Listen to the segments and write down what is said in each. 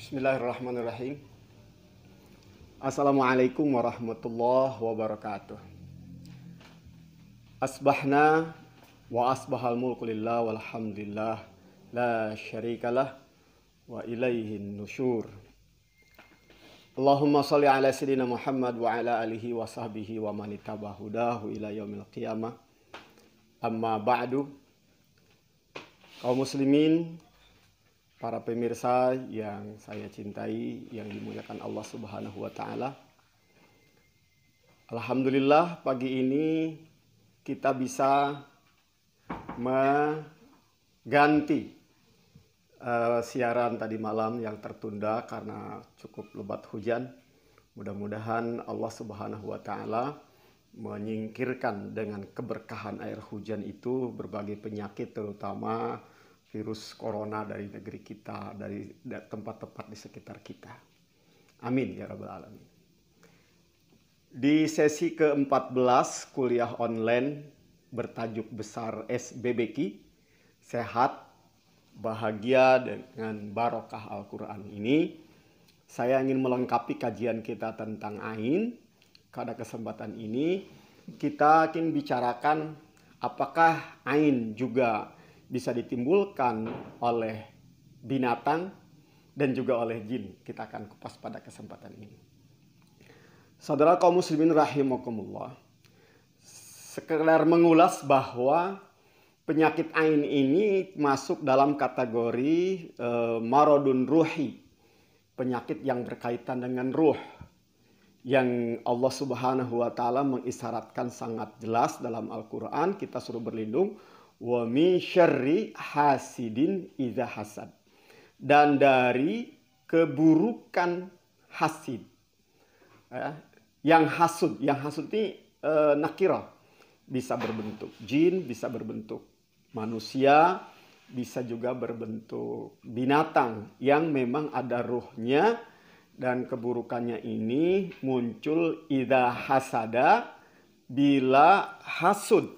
Bismillahirrahmanirrahim. Assalamualaikum warahmatullahi wabarakatuh. Asbahna wa asbahal mulku lillah walhamdulillah la syarikalah wa ilaihin nusyur. Allahumma salli ala sayyidina Muhammad wa ala alihi wa sahbihi wa man ittabahudahu ila yaumil qiyamah. Amma ba'du. Kaum muslimin, para pemirsa yang saya cintai, yang dimuliakan Allah Subhanahu wa taala. Alhamdulillah pagi ini kita bisa mengganti siaran tadi malam yang tertunda karena cukup lebat hujan. Mudah-mudahan Allah Subhanahu wa taala menyingkirkan dengan keberkahan air hujan itu berbagai penyakit, terutama virus corona dari negeri kita, dari tempat-tempat di sekitar kita. Amin ya rabbal alamin. Di sesi ke-14 kuliah online bertajuk besar SBBQ, sehat, bahagia dengan barokah Al-Quran ini, saya ingin melengkapi kajian kita tentang Ain. Pada kesempatan ini kita akan bicarakan apakah Ain juga bisa ditimbulkan oleh binatang dan juga oleh jin. Kita akan kupas pada kesempatan ini. Saudara kaum muslimin rahimakumullah, sekedar mengulas bahwa penyakit Ain ini masuk dalam kategori maradun ruhi, penyakit yang berkaitan dengan ruh, yang Allah Subhanahu wa taala mengisyaratkan sangat jelas dalam Al-Qur'an. Kita suruh berlindung wa min syarri hasidin idza hasad, dan dari keburukan hasid. Yang hasud ini nakirah, bisa berbentuk jin, bisa berbentuk manusia, bisa juga berbentuk binatang yang memang ada ruhnya, dan keburukannya ini muncul idza hasada, bila hasud,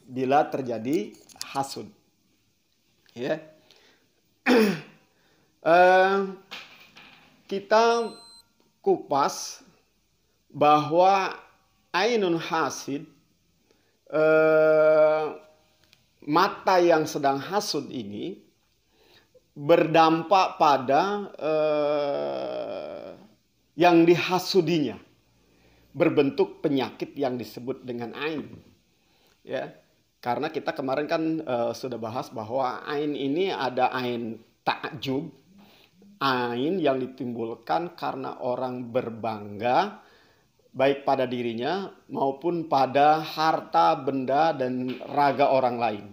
bila terjadi hasud. Ya. Kita kupas bahwa ainun hasid, mata yang sedang hasud ini berdampak pada yang dihasudinya, berbentuk penyakit yang disebut dengan ain. Ya. Karena kita kemarin kan sudah bahas bahwa ain ini ada ain ta'jub, ain yang ditimbulkan karena orang berbangga baik pada dirinya maupun pada harta, benda, dan raga orang lain.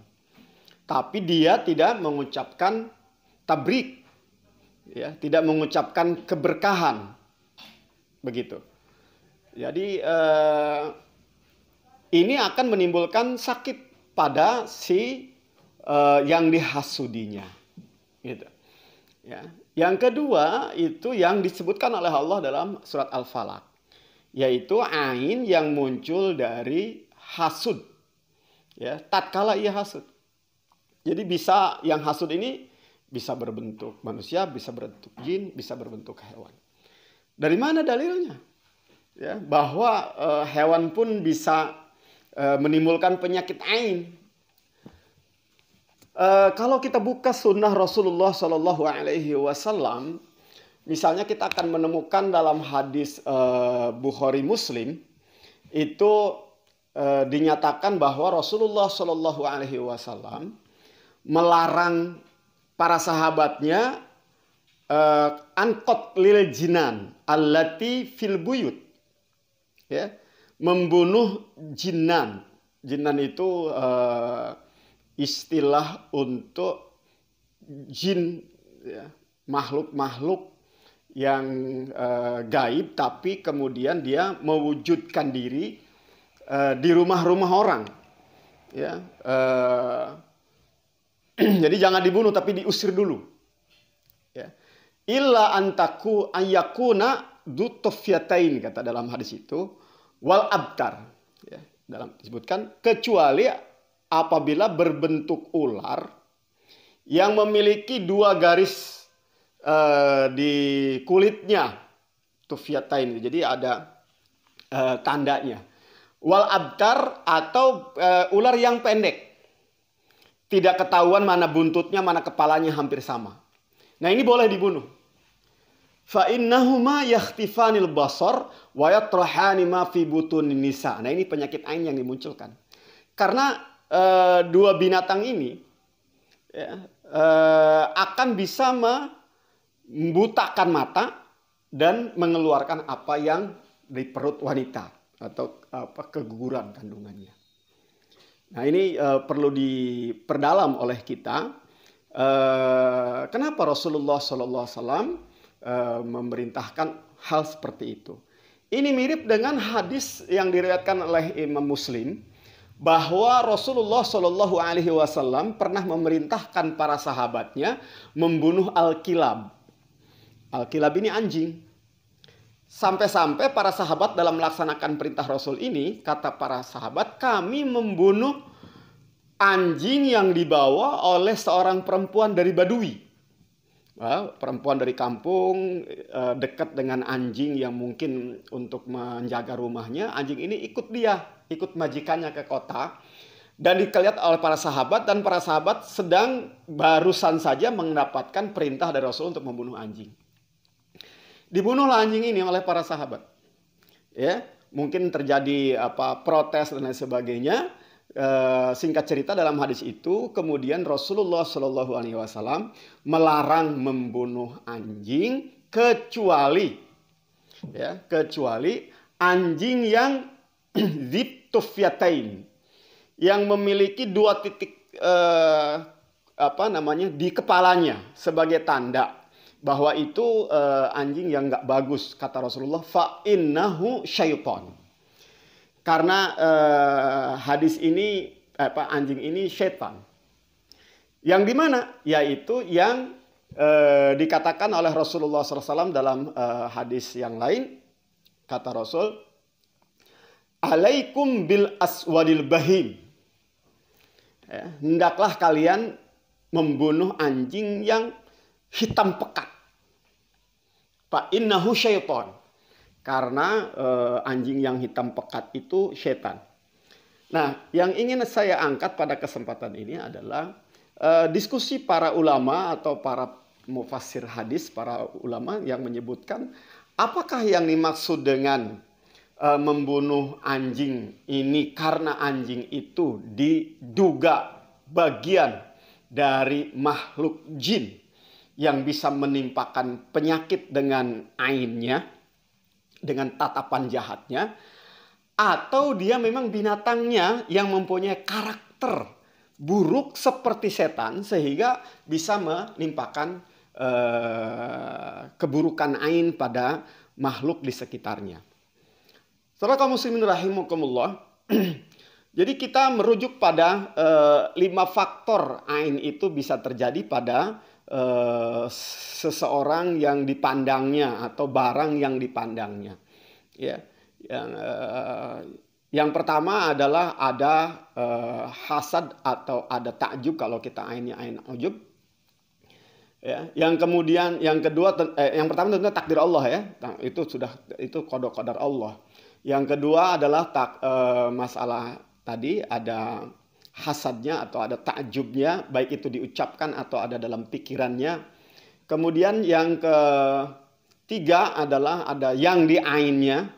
Tapi dia tidak mengucapkan tabrik, ya, tidak mengucapkan keberkahan, begitu. Jadi ini akan menimbulkan sakit pada si yang dihasudinya, gitu. Ya. Yang kedua itu yang disebutkan oleh Allah dalam surat Al-Falaq, yaitu ain yang muncul dari hasud, ya, tatkala ia hasud. Jadi bisa, yang hasud ini bisa berbentuk manusia, bisa berbentuk jin, bisa berbentuk hewan. Dari mana dalilnya? Ya, bahwa hewan pun bisa menimbulkan penyakit ain. Kalau kita buka sunnah Rasulullah Shallallahu Alaihi Wasallam, misalnya kita akan menemukan dalam hadis Bukhari Muslim itu dinyatakan bahwa Rasulullah Shallallahu Alaihi Wasallam melarang para sahabatnya angkot lil jinan allati fil buyut, ya, membunuh jinan. Jinan itu istilah untuk jin, ya, makhluk-makhluk yang gaib tapi kemudian dia mewujudkan diri di rumah-rumah orang, ya. Jadi jangan dibunuh tapi diusir dulu, ya. Illa antaku ayyakuna dutufyatain, kata dalam hadis itu, wal abtar, ya, dalam disebutkan kecuali apabila berbentuk ular yang memiliki dua garis di kulitnya, tufyatain. Jadi ada tandanya. Wal abtar atau ular yang pendek. Tidak ketahuan mana buntutnya, mana kepalanya, hampir sama. Nah, ini boleh dibunuh. Fa innahuma yakhtifanil basar wa yatrahani ma fi butunin nisa. Nah, ini penyakit ain yang dimunculkan. Karena dua binatang ini ya, akan bisa membutakan mata dan mengeluarkan apa yang di perut wanita atau keguguran kandungannya. Nah, ini perlu diperdalam oleh kita. Kenapa Rasulullah SAW memerintahkan hal seperti itu? Ini mirip dengan hadis yang diriwayatkan oleh Imam Muslim bahwa Rasulullah SAW pernah memerintahkan para sahabatnya membunuh al-kilab. Al-kilab ini anjing. Sampai-sampai para sahabat dalam melaksanakan perintah Rasul ini, kata para sahabat, kami membunuh anjing yang dibawa oleh seorang perempuan dari Badui. Perempuan dari kampung dekat dengan anjing yang mungkin untuk menjaga rumahnya. Anjing ini ikut majikannya ke kota. Dan dilihat oleh para sahabat, dan para sahabat sedang barusan saja mendapatkan perintah dari Rasul untuk membunuh anjing. Dibunuhlah anjing ini oleh para sahabat. Ya, mungkin terjadi protes dan lain sebagainya. Singkat cerita dalam hadis itu, kemudian Rasulullah SAW melarang membunuh anjing kecuali anjing yang zitufyatain, yang memiliki 2 titik di kepalanya sebagai tanda bahwa itu anjing yang nggak bagus, kata Rasulullah, fa innahu syaiton. Karena hadis ini anjing ini syaitan. Yang dimana? Yaitu yang dikatakan oleh Rasulullah SAW dalam hadis yang lain, kata Rasul, alaikum bil aswadil bahim. Hendaklah kalian membunuh anjing yang hitam pekat. Fa innahu syaiton. Karena anjing yang hitam pekat itu syaitan. Nah, yang ingin saya angkat pada kesempatan ini adalah diskusi para ulama atau para mufassir hadis, para ulama yang menyebutkan apakah yang dimaksud dengan membunuh anjing ini karena anjing itu diduga bagian dari makhluk jin yang bisa menimpakan penyakit dengan ainnya, dengan tatapan jahatnya, atau dia memang binatangnya yang mempunyai karakter buruk seperti setan sehingga bisa menimpakan keburukan ain pada makhluk di sekitarnya. Saudara kaum muslimin rahimakumullah, jadi kita merujuk pada 5 faktor ain itu bisa terjadi pada seseorang yang dipandangnya atau barang yang dipandangnya. Ya, yang pertama adalah ada hasad atau ada takjub kalau kita ainnya ain ujub. Ya, yang kedua, yang pertama tentunya takdir Allah ya, itu qada Allah. Yang kedua adalah masalah tadi ada hasadnya atau ada takjubnya, baik itu diucapkan atau ada dalam pikirannya. Kemudian yang ketiga adalah ada yang di ainnya,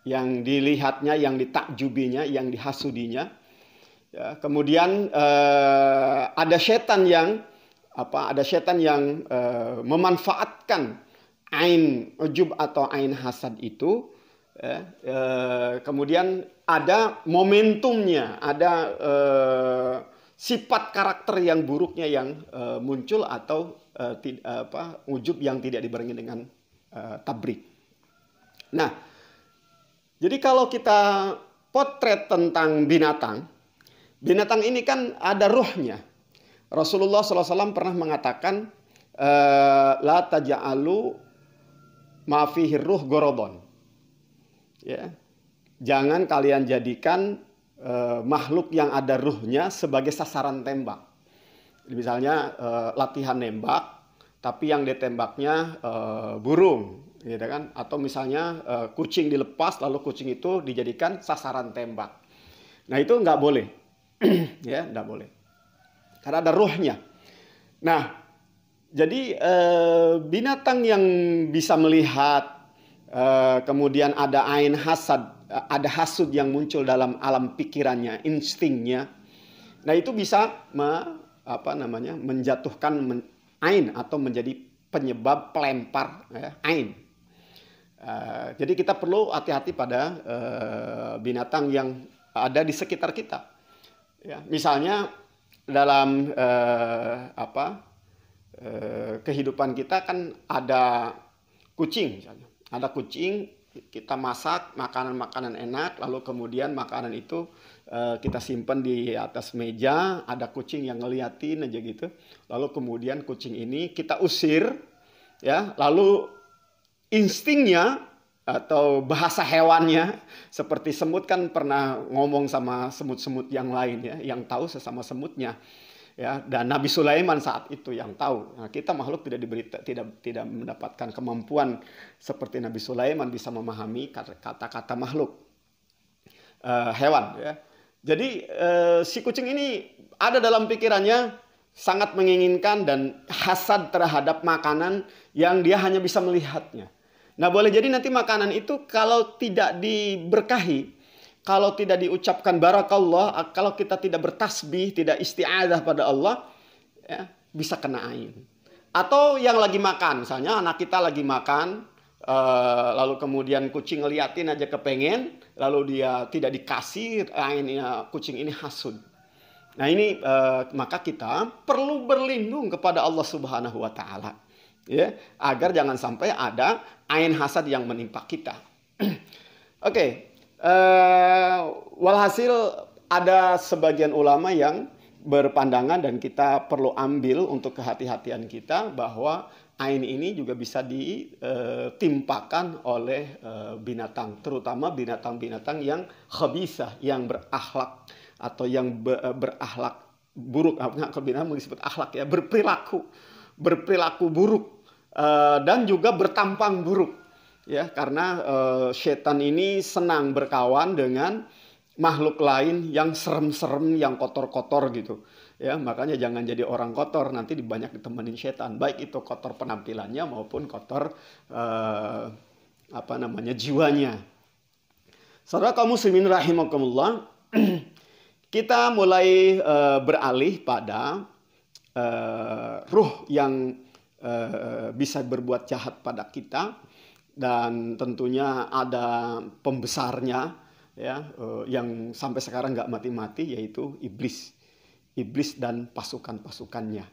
yang dilihatnya, yang ditakjubinya, yang dihasudinya. Ya, kemudian ada setan yang memanfaatkan ain ujub atau ain hasad itu. Kemudian ada momentumnya, ada sifat karakter yang buruknya yang muncul atau ujub yang tidak dibarengi dengan tabrik. Nah, jadi kalau kita potret tentang binatang ini kan ada ruhnya. Rasulullah SAW pernah mengatakan, la taja'alu ma fihi ruh gorodon. Ya, jangan kalian jadikan makhluk yang ada ruhnya sebagai sasaran tembak. Misalnya latihan nembak, tapi yang ditembaknya burung, gitu kan? Atau misalnya kucing dilepas, lalu kucing itu dijadikan sasaran tembak. Nah itu nggak boleh, ya nggak boleh, karena ada ruhnya. Nah, jadi binatang yang bisa melihat, kemudian ada ain hasad, ada hasud yang muncul dalam alam pikirannya, instingnya. Nah itu bisa menjatuhkan ain atau menjadi penyebab pelempar ain. Jadi kita perlu hati-hati pada binatang yang ada di sekitar kita. Ya, misalnya dalam kehidupan kita kan ada kucing misalnya. Ada kucing, kita masak makanan-makanan enak, lalu kemudian makanan itu kita simpan di atas meja, ada kucing yang ngeliatin aja gitu. Lalu kemudian kucing ini kita usir, ya, lalu instingnya atau bahasa hewannya seperti semut kan pernah ngomong sama semut-semut yang lain, ya, yang tahu sesama semutnya. Ya, dan Nabi Sulaiman saat itu yang tahu. Nah, kita makhluk tidak mendapatkan kemampuan seperti Nabi Sulaiman bisa memahami kata-kata makhluk hewan. Ya. Jadi si kucing ini ada dalam pikirannya sangat menginginkan dan hasad terhadap makanan yang dia hanya bisa melihatnya. Nah boleh jadi nanti makanan itu kalau tidak diberkahi, kalau tidak diucapkan barakallah, kalau kita tidak bertasbih, tidak isti'adzah pada Allah, ya, bisa kena ain. Atau yang lagi makan, misalnya anak kita lagi makan, lalu kemudian kucing ngeliatin aja kepengen, lalu dia tidak dikasih, akhirnya kucing ini hasud. Nah ini maka kita perlu berlindung kepada Allah Subhanahu wa Ta'ala, ya, agar jangan sampai ada ain hasad yang menimpa kita. Oke. Walhasil ada sebagian ulama yang berpandangan dan kita perlu ambil untuk kehati-hatian kita bahwa ain ini juga bisa ditimpakan oleh binatang, terutama binatang-binatang yang khabisah, yang berakhlak atau yang berakhlak buruk. Binatang disebut akhlak, ya, berperilaku buruk dan juga bertampang buruk. Ya, karena setan ini senang berkawan dengan makhluk lain yang serem-serem, yang kotor-kotor gitu. Ya, makanya jangan jadi orang kotor, nanti banyak ditemenin setan. Baik itu kotor penampilannya maupun kotor jiwanya. Saudara kaum muslimin rahimakumullah, kita mulai beralih pada ruh yang bisa berbuat jahat pada kita. Dan tentunya ada pembesarnya, ya, yang sampai sekarang nggak mati-mati, yaitu iblis. Iblis dan pasukan-pasukannya.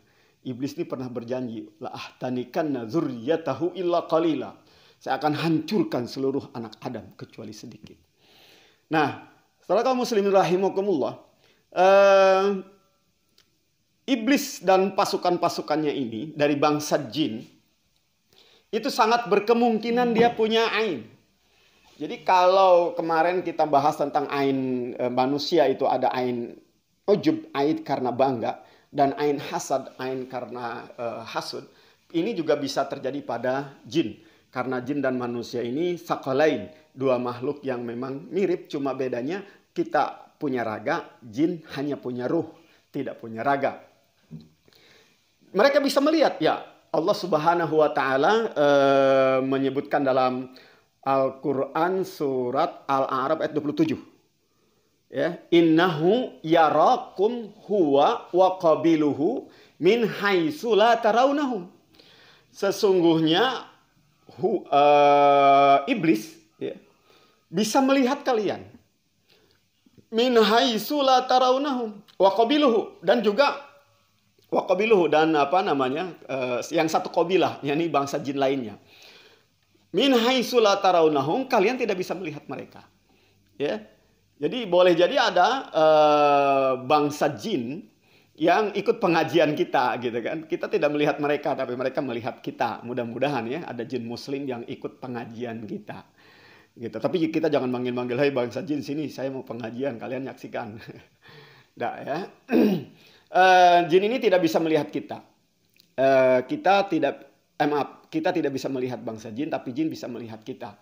Iblis ini pernah berjanji, la ahtanikanna dzurriyyatahu illa qalila. Saya akan hancurkan seluruh anak Adam kecuali sedikit. Nah, saudara kaum muslimin rahimakumullah, iblis dan pasukan-pasukannya ini dari bangsa jin itu sangat berkemungkinan dia punya ain. Jadi kalau kemarin kita bahas tentang ain manusia itu ada ain ujub, ain karena bangga, dan ain hasad, ain karena hasud. Ini juga bisa terjadi pada jin. Karena jin dan manusia ini sakalain, dua makhluk yang memang mirip, cuma bedanya kita punya raga, jin hanya punya ruh, tidak punya raga. Mereka bisa melihat, ya. Allah Subhanahu wa Ta'ala menyebutkan dalam Al-Quran surat Al-A'raf ayat 27. Ya, innahu yarakum huwa wa qabiluhu min haitsu la tarawnahum. Sesungguhnya iblis, ya, bisa melihat kalian. Min haitsu la tarawnahum wa qabiluhu, dan juga waqabiluhu, dan yang satu qabilah, yakni bangsa jin lainnya. Min haitsu la tarawnahum, kalian tidak bisa melihat mereka. Ya. Jadi boleh jadi ada bangsa jin yang ikut pengajian kita gitu kan. Kita tidak melihat mereka tapi mereka melihat kita. Mudah-mudahan ya ada jin muslim yang ikut pengajian kita. Gitu. Tapi kita jangan manggil-manggil, "Hai bangsa jin sini, saya mau pengajian, kalian nyaksikan." Nggak, ya. Jin ini tidak bisa melihat kita. kita tidak bisa melihat bangsa jin, tapi jin bisa melihat kita.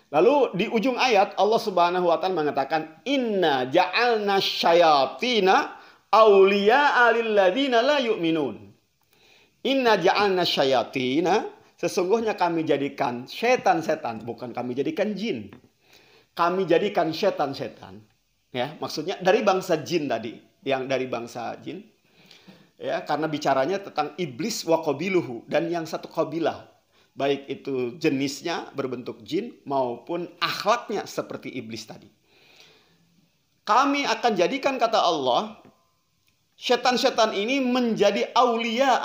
Lalu di ujung ayat Allah Subhanahu wa taala mengatakan inna ja'alna syayatina auliya'a lilladzina la yu'minun. Inna ja'alna syayatina, sesungguhnya kami jadikan setan-setan, bukan kami jadikan jin. Kami jadikan setan-setan. Ya, maksudnya dari bangsa jin tadi, yang dari bangsa jin. Ya, karena bicaranya tentang iblis wa qabiluhu, dan yang satu qabilah. Baik itu jenisnya berbentuk jin maupun akhlaknya seperti iblis tadi. Kami akan jadikan, kata Allah, setan-setan ini menjadi auliya,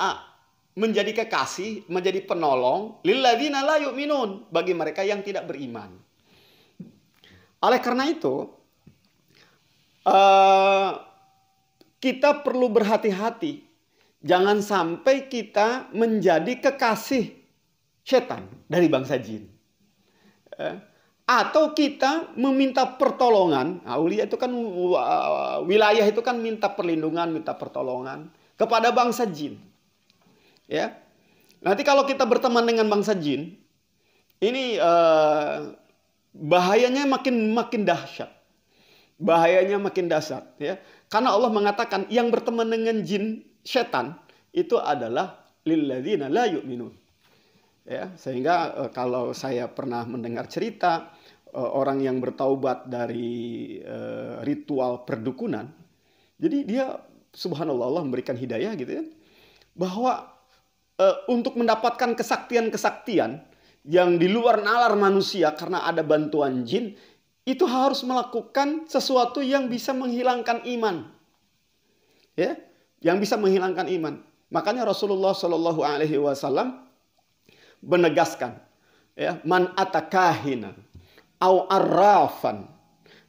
menjadi kekasih, menjadi penolong lilladzina la yu'minun, bagi mereka yang tidak beriman. Oleh karena itu, kita perlu berhati-hati. Jangan sampai kita menjadi kekasih setan dari bangsa jin. Atau kita meminta pertolongan. Aulia itu kan wilayah itu kan minta perlindungan, minta pertolongan kepada bangsa jin. Ya. Nanti kalau kita berteman dengan bangsa jin, ini bahayanya makin dahsyat. Bahayanya makin dahsyat, ya. Karena Allah mengatakan yang berteman dengan jin, setan itu adalah lilladzina la yu'minun. Ya, sehingga kalau saya pernah mendengar cerita orang yang bertaubat dari ritual perdukunan, jadi dia subhanallah Allah memberikan hidayah gitu ya, bahwa untuk mendapatkan kesaktian-kesaktian yang di luar nalar manusia karena ada bantuan jin, itu harus melakukan sesuatu yang bisa menghilangkan iman, ya, yang bisa menghilangkan iman. Makanya Rasulullah Shallallahu Alaihi Wasallam menegaskan, ya, man atakahinan au arrafan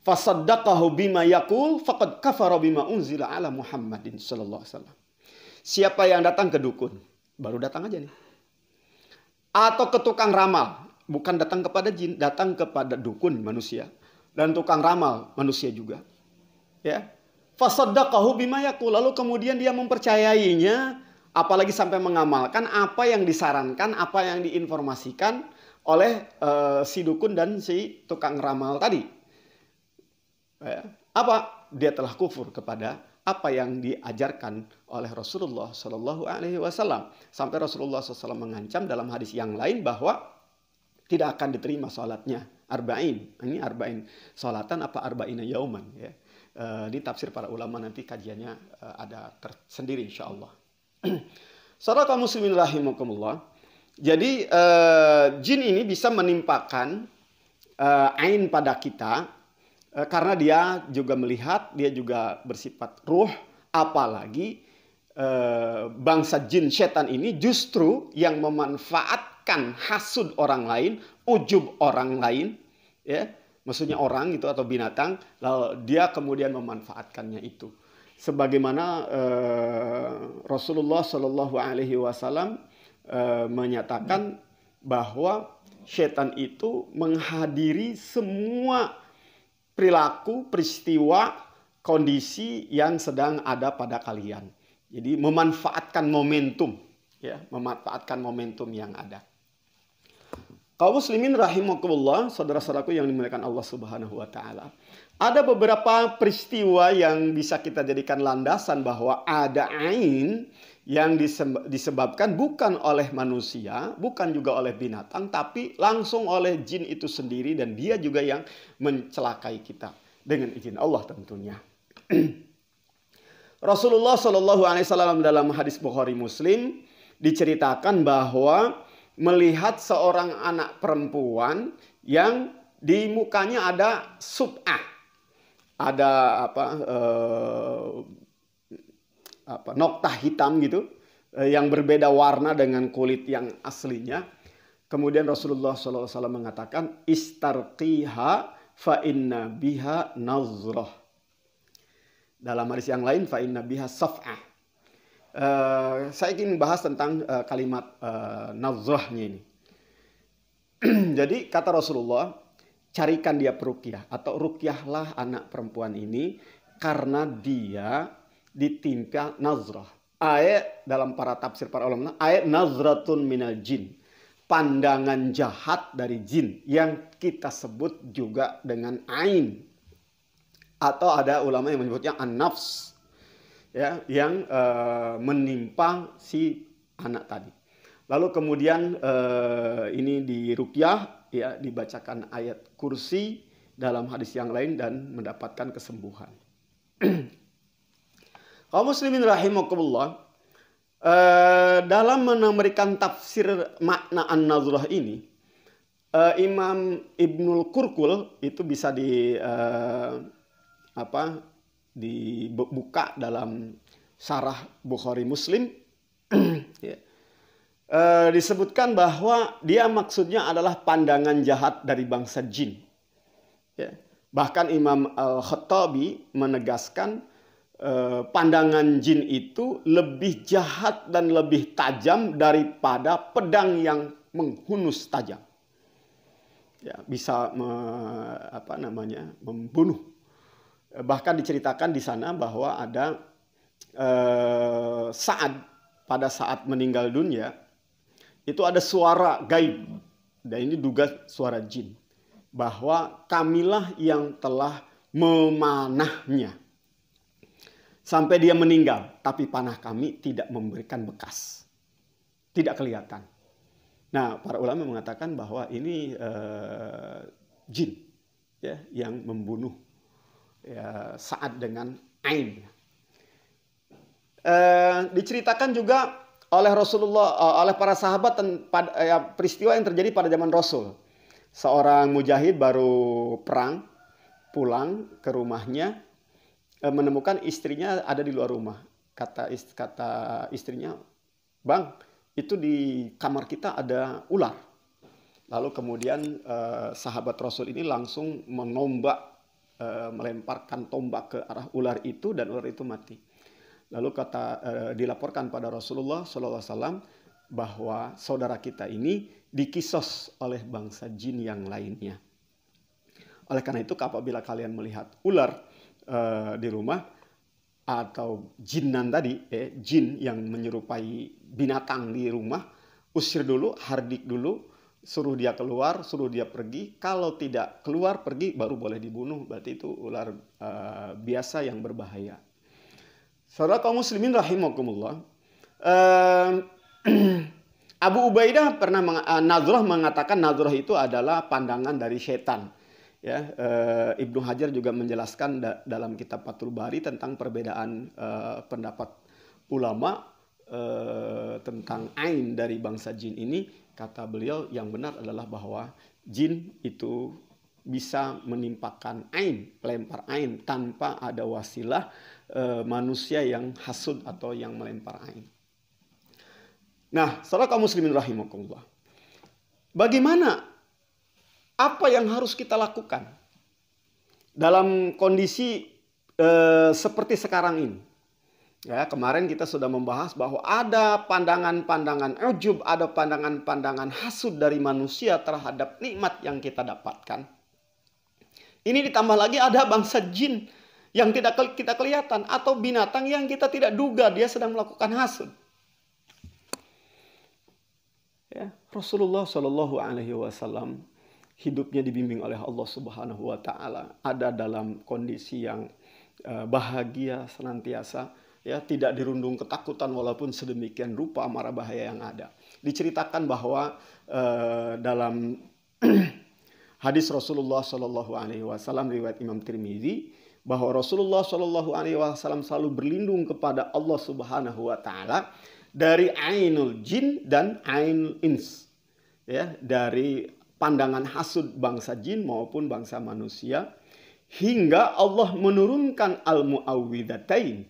fasaddaqahu bima yaqul faqad kafara bima unzila ala Muhammadin sallallahu alaihi wasallam. Siapa yang datang ke dukun, baru datang aja nih. Atau ke tukang ramal, bukan datang kepada jin, datang kepada dukun manusia, dan tukang ramal manusia juga. Ya. Fasaddaqahu bima yaqul, lalu kemudian dia mempercayainya, apalagi sampai mengamalkan apa yang disarankan, apa yang diinformasikan oleh si dukun dan si tukang ramal tadi. Apa? Dia telah kufur kepada apa yang diajarkan oleh Rasulullah Shallallahu Alaihi Wasallam. Sampai Rasulullah SAW mengancam dalam hadis yang lain bahwa tidak akan diterima sholatnya arba'in. Ini arba'in sholatan apa arba'ina yauman. Ya. Di tafsir para ulama nanti kajiannya ada tersendiri insya Allah. Saudara kaum muslimin rahimakumullah. Jadi jin ini bisa menimpakan ain pada kita karena dia juga melihat, dia juga bersifat ruh. Apalagi bangsa jin setan ini justru yang memanfaatkan hasud orang lain, ujub orang lain, ya, maksudnya orang itu atau binatang, lalu dia kemudian memanfaatkannya itu. Sebagaimana Rasulullah Shallallahu Alaihi Wasallam menyatakan bahwa setan itu menghadiri semua perilaku, peristiwa, kondisi yang sedang ada pada kalian. Jadi memanfaatkan momentum, ya, memanfaatkan momentum yang ada. Kaum muslimin rahimakumullah, saudara-saudaraku yang dimuliakan Allah Subhanahu wa taala. Ada beberapa peristiwa yang bisa kita jadikan landasan bahwa ada ain yang disebabkan bukan oleh manusia, bukan juga oleh binatang, tapi langsung oleh jin itu sendiri, dan dia juga yang mencelakai kita dengan izin Allah tentunya. Rasulullah Shallallahu Alaihi Wasallam dalam hadis Bukhari Muslim diceritakan bahwa melihat seorang anak perempuan yang di mukanya ada sub'ah, ada noktah hitam gitu, yang berbeda warna dengan kulit yang aslinya. Kemudian Rasulullah SAW mengatakan, istarqiha fa inna biha nazrah. Dalam hadis yang lain, fa inna biha saf'ah. Saya ingin bahas tentang kalimat nazrahnya ini. Jadi kata Rasulullah, carikan dia peruqyah atau ruqyahlah anak perempuan ini karena dia ditimpa nazrah. ayat dalam para tafsir para ulama, ayat nazratun minal jin, pandangan jahat dari jin yang kita sebut juga dengan ain, atau ada ulama yang menyebutnya an-nafs, ya, yang menimpa si anak tadi. Lalu kemudian ini diruqyah, ya, dibacakan ayat kursi dalam hadis yang lain dan mendapatkan kesembuhan. Kaum muslimin rahimakumullah, dalam memberikan tafsir makna an-nazrah ini, Imam Ibnul Qurqul itu bisa dibuka dalam syarah Bukhari Muslim. Ya. Disebutkan bahwa dia maksudnya adalah pandangan jahat dari bangsa jin. Ya. Bahkan Imam Al-Khattabi menegaskan pandangan jin itu lebih jahat dan lebih tajam daripada pedang yang menghunus tajam. Ya, bisa membunuh. Bahkan diceritakan di sana bahwa ada pada saat meninggal dunia itu ada suara gaib, dan ini duga suara jin, bahwa kamilah yang telah memanahnya sampai dia meninggal, tapi panah kami tidak memberikan bekas, tidak kelihatan. Nah, para ulama mengatakan bahwa ini jin, ya, yang membunuh, ya, Sa'ad dengan ain. Diceritakan juga oleh Rasulullah, oleh para sahabat, peristiwa yang terjadi pada zaman Rasul. Seorang mujahid baru perang, pulang ke rumahnya, menemukan istrinya ada di luar rumah. Kata istrinya, "Bang, itu di kamar kita ada ular." Lalu kemudian sahabat Rasul ini langsung melemparkan tombak ke arah ular itu, dan ular itu mati. Lalu dilaporkan pada Rasulullah SAW bahwa saudara kita ini dikisos oleh bangsa jin yang lainnya. Oleh karena itu, apabila kalian melihat ular di rumah atau jinnan tadi, jin yang menyerupai binatang di rumah, usir dulu, hardik dulu, suruh dia keluar, suruh dia pergi. Kalau tidak keluar, pergi, baru boleh dibunuh. Berarti itu ular biasa yang berbahaya. Saudara kaum muslimin rahimakumullah, Abu Ubaidah pernah nazrah mengatakan nazrah itu adalah pandangan dari setan. Ya, Ibnu Hajar juga menjelaskan dalam kitab Fathul Bari tentang perbedaan pendapat ulama tentang ain dari bangsa jin ini. Kata beliau, yang benar adalah bahwa jin itu bisa menimpakan ain, pelempar ain, tanpa ada wasilah manusia yang hasud atau yang melempar ain. Nah, saudara kaum muslimin rahimakumullah, bagaimana, apa yang harus kita lakukan dalam kondisi seperti sekarang ini? Ya, kemarin kita sudah membahas bahwa ada pandangan-pandangan ujub, ada pandangan-pandangan hasud dari manusia terhadap nikmat yang kita dapatkan. Ini ditambah lagi ada bangsa jin yang tidak kita kelihatan, atau binatang yang kita tidak duga dia sedang melakukan hasud. Ya, Rasulullah SAW hidupnya dibimbing oleh Allah Subhanahu wa Ta'ala, ada dalam kondisi yang bahagia senantiasa, ya, tidak dirundung ketakutan walaupun sedemikian rupa mara bahaya yang ada. Diceritakan bahwa dalam hadis Rasulullah SAW riwayat Imam Tirmidzi, bahwa Rasulullah SAW selalu berlindung kepada Allah Subhanahu wa Ta'ala dari ainul jin dan ainul ins, ya, dari pandangan hasud bangsa jin maupun bangsa manusia, hingga Allah menurunkan al-mu'awwidhatain,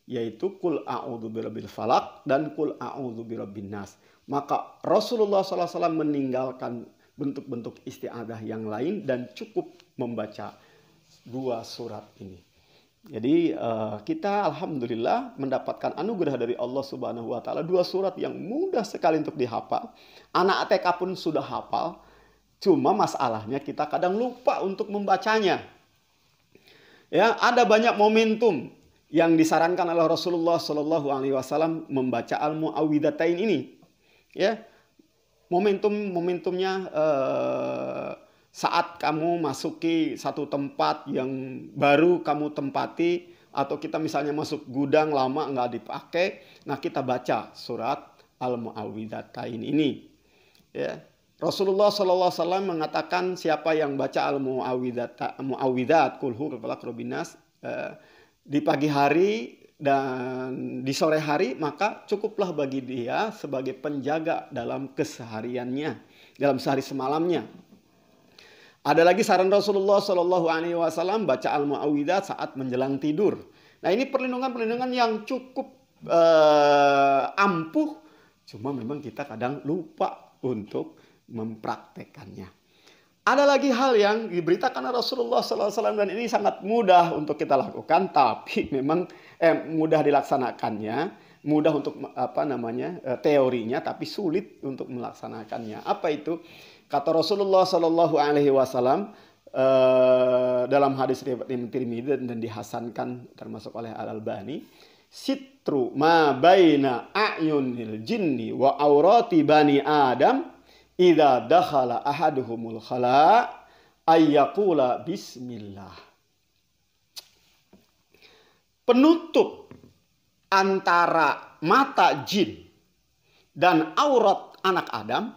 yaitu qul a'udzu birabbil falaq dan qul a'udzu birabbin nas. Maka Rasulullah SAW meninggalkan bentuk-bentuk isti'adzah yang lain dan cukup membaca dua surat ini. Jadi kita alhamdulillah mendapatkan anugerah dari Allah Subhanahu wa Ta'ala, dua surat yang mudah sekali untuk dihafal. Anak TK pun sudah hafal. Cuma masalahnya kita kadang lupa untuk membacanya. Ya, ada banyak momentum yang disarankan oleh Rasulullah Shallallahu Alaihi Wasallam membaca al-muawwidhatain ini. Ya, momentumnya saat kamu masuki satu tempat yang baru kamu tempati, atau kita misalnya masuk gudang lama nggak dipakai, nah kita baca surat al-muawwidhatain ini. Ya. Rasulullah SAW mengatakan siapa yang baca al-muawwidhat kul hu falaq robin nas di pagi hari dan di sore hari, maka cukuplah bagi dia sebagai penjaga dalam kesehariannya, dalam sehari semalamnya. Ada lagi saran Rasulullah Shallallahu Alaihi Wasallam baca al-muawwidhat saat menjelang tidur. Nah, ini perlindungan yang cukup ampuh, cuma memang kita kadang lupa untuk mempraktekannya. Ada lagi hal yang diberitakan Rasulullah SAW dan ini sangat mudah untuk kita lakukan, tapi memang mudah dilaksanakannya, mudah untuk teorinya, tapi sulit untuk melaksanakannya. Apa itu? Kata Rasulullah Sallallahu Alaihi Wasallam dalam hadis riwayat Imam Tirmidzi dan dihasankan termasuk oleh Al-Albani, sitru ma baina a'yunil jinni wa aurati bani Adam idza dakhala ahaduhumul khala ayyaqula bismillah. Penutup antara mata jin dan aurat anak Adam,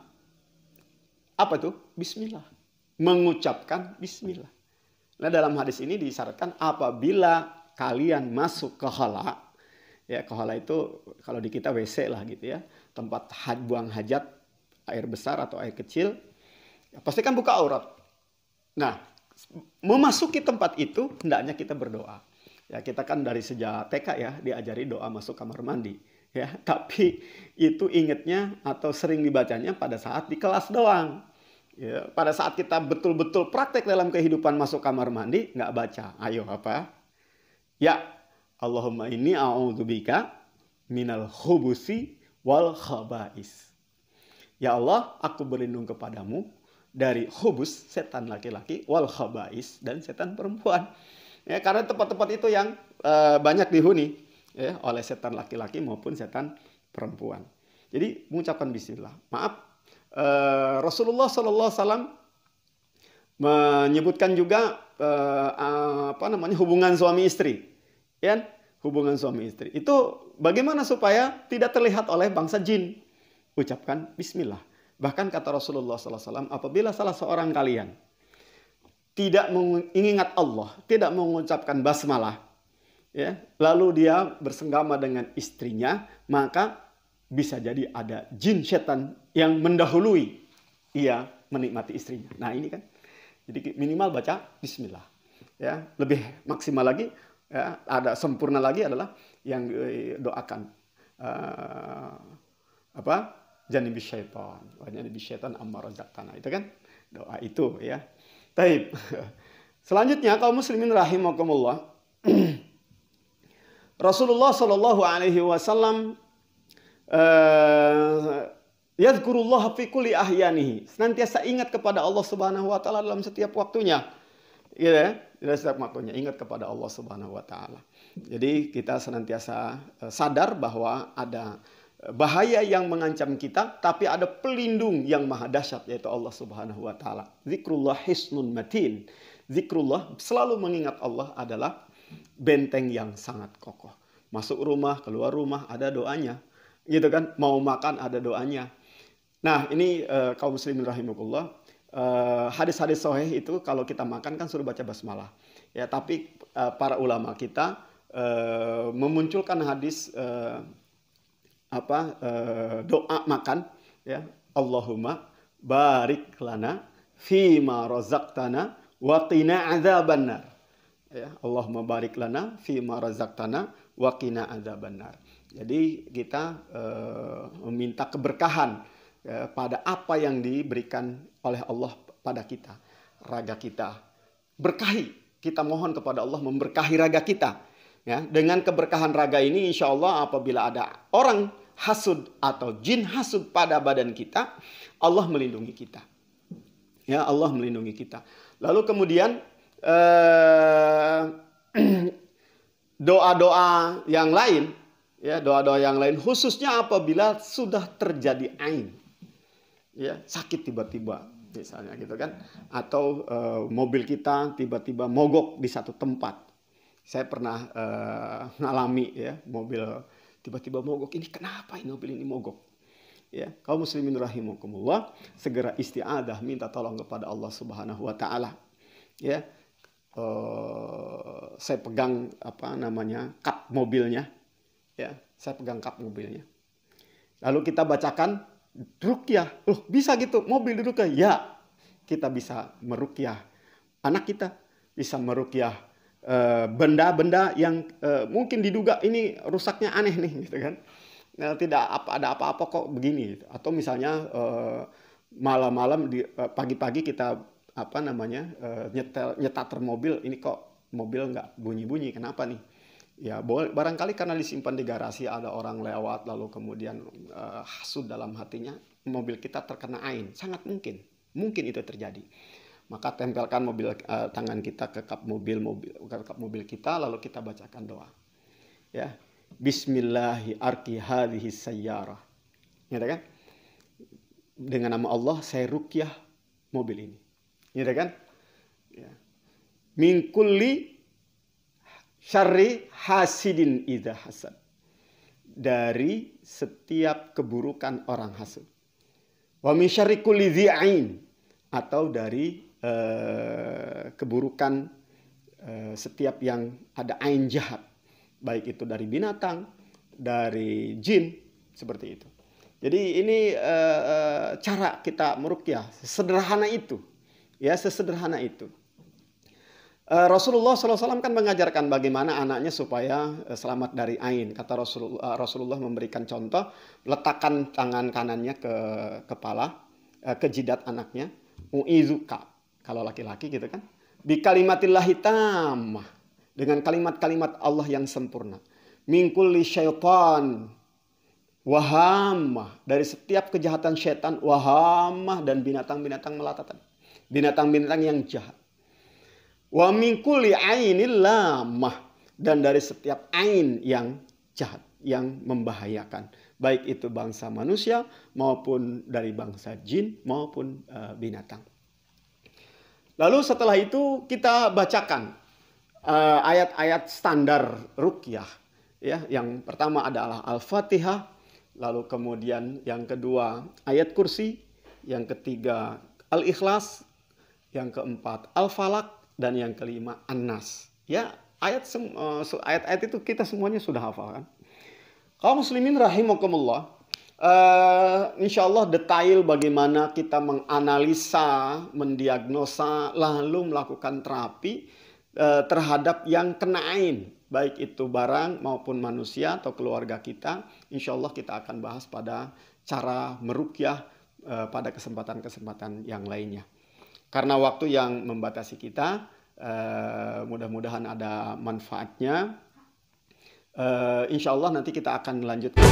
apa itu? Bismillah. Mengucapkan bismillah. Nah, dalam hadis ini disyaratkan apabila kalian masuk ke khala, ya khala itu kalau di kita WC lah gitu ya, tempat buang hajat, air besar atau air kecil, ya, pastikan buka aurat. Nah, memasuki tempat itu hendaknya kita berdoa. Ya, kita kan dari sejak TK ya diajari doa masuk kamar mandi. Ya, tapi itu ingatnya atau sering dibacanya pada saat di kelas doang. Ya, pada saat kita betul-betul praktek dalam kehidupan masuk kamar mandi nggak baca. Ayo apa? Ya, Allahumma inni a'udzubika minal khubusi wal khaba'is. Ya Allah, aku berlindung kepadamu dari khubus, setan laki-laki, wal khaba'is, dan setan perempuan. Ya, karena tempat-tempat itu yang banyak dihuni ya, oleh setan laki-laki maupun setan perempuan. Jadi mengucapkan bismillah. Maaf, Rasulullah SAW menyebutkan juga hubungan suami istri, ya, hubungan suami istri itu bagaimana supaya tidak terlihat oleh bangsa jin. Ucapkan bismillah. Bahkan kata Rasulullah SAW, apabila salah seorang kalian tidak mengingat Allah, tidak mengucapkan basmalah, ya, lalu dia bersenggama dengan istrinya, maka bisa jadi ada jin setan yang mendahului ia menikmati istrinya. Nah ini kan, jadi minimal baca bismillah. Ya, lebih maksimal lagi, ya, ada sempurna lagi adalah yang doakan janibis syaitan, janibis syaitan amma razaqtana. Itu kan doa itu ya. Taib. Selanjutnya kaum muslimin rahimakumullah. Rasulullah Shallallahu Alaihi Wasallam yadhkurullah fi kulli ahyanihi, senantiasa ingat kepada Allah Subhanahu wa taala dalam setiap waktunya. Gitu ya, dalam setiap waktunya ingat kepada Allah Subhanahu wa taala. Jadi kita senantiasa sadar bahwa ada bahaya yang mengancam kita, tapi ada pelindung yang maha dahsyat yaitu Allah Subhanahu wa taala. Zikrullah hisnun matin. Zikrullah, selalu mengingat Allah adalah benteng yang sangat kokoh. Masuk rumah, keluar rumah ada doanya. Gitu kan, mau makan ada doanya. Nah, ini kaum muslimin rahimakumullah, hadis-hadis sahih itu kalau kita makan kan suruh baca basmalah. Ya, tapi para ulama kita memunculkan hadis doa makan, ya, Allahumma barik lana fima razaqtana wa qina adzabannar. Ya, Allahumma barik lana fima razaqtana wa qina adzabannar. Jadi kita meminta keberkahan pada apa yang diberikan oleh Allah pada kita, raga kita. Berkahi, kita mohon kepada Allah memberkahi raga kita. Ya, dengan keberkahan raga ini insya Allah apabila ada orang hasud atau jin hasud pada badan kita, Allah melindungi kita. Ya, Allah melindungi kita. Lalu kemudian doa-doa yang lain, ya, doa-doa yang lain khususnya apabila sudah terjadi ain, ya, sakit tiba-tiba misalnya gitu kan, atau mobil kita tiba-tiba mogok di satu tempat. Saya pernah ngalami, ya, mobil tiba-tiba mogok. Ini kenapa ini mobil ini mogok? Ya, kaum muslimin rahimakumullah, segera isti'adah, minta tolong kepada Allah Subhanahu wa taala. Ya. Saya pegang kap mobilnya, ya, saya pegang kap mobilnya. Lalu kita bacakan ruqyah. Loh, bisa gitu, mobil diruqyah? Ya, kita bisa meruqyah anak kita, bisa meruqyah benda-benda yang mungkin diduga ini rusaknya aneh nih, gitu kan. Nah, tidak ada apa-apa kok begini. Atau misalnya malam-malam, pagi-pagi kita nyetater mobil, ini kok mobil nggak bunyi-bunyi, kenapa nih? Ya, barangkali karena disimpan di garasi, ada orang lewat lalu kemudian hasud dalam hatinya, mobil kita terkena ain. Sangat mungkin itu terjadi. Maka tempelkan tangan kita ke kap mobil kita, lalu kita bacakan doa. Ya, Bismillahi arki hadhihi sayyarah. Ya kan? Dengan nama Allah saya ruqyah mobil ini. Ya kan? Ya. Min kulli syarri hasidin idza hasad. Dari setiap keburukan orang hasud. Wa min syarri kulli dzi'ain, atau dari keburukan setiap yang ada ain jahat. Baik itu dari binatang, dari jin, seperti itu. Jadi ini cara kita meruqyah, sederhana itu. Ya, sesederhana itu. Rasulullah SAW kan mengajarkan bagaimana anaknya supaya selamat dari ain. Kata Rasulullah memberikan contoh, letakkan tangan kanannya ke kepala, ke jidat anaknya. U'izuka, kalau laki-laki gitu kan. Bi kalimatillahi tammah, dengan kalimat-kalimat Allah yang sempurna. Min kulli syaitan wahamah, dari setiap kejahatan syaitan, wahamah, dan binatang-binatang melata, binatang-binatang yang jahat. Wa min kulli ainil lamah, dan dari setiap ain yang jahat, yang membahayakan, baik itu bangsa manusia maupun dari bangsa jin maupun binatang. Lalu setelah itu kita bacakan ayat-ayat standar ruqyah, ya. Yang pertama adalah Al-Fatihah, lalu kemudian yang kedua ayat kursi, yang ketiga Al-Ikhlas, yang keempat Al-Falaq, dan yang kelima An-Nas. Ya, ayat-ayat itu kita semuanya sudah hafal kan? Kaum muslimin rahimakumullah, insya Allah detail bagaimana kita menganalisa, mendiagnosa, lalu melakukan terapi terhadap yang kena ain, baik itu barang maupun manusia atau keluarga kita. Insya Allah kita akan bahas pada cara meruqyah pada kesempatan-kesempatan yang lainnya. Karena waktu yang membatasi kita, mudah-mudahan ada manfaatnya. Insya Allah nanti kita akan lanjutkan.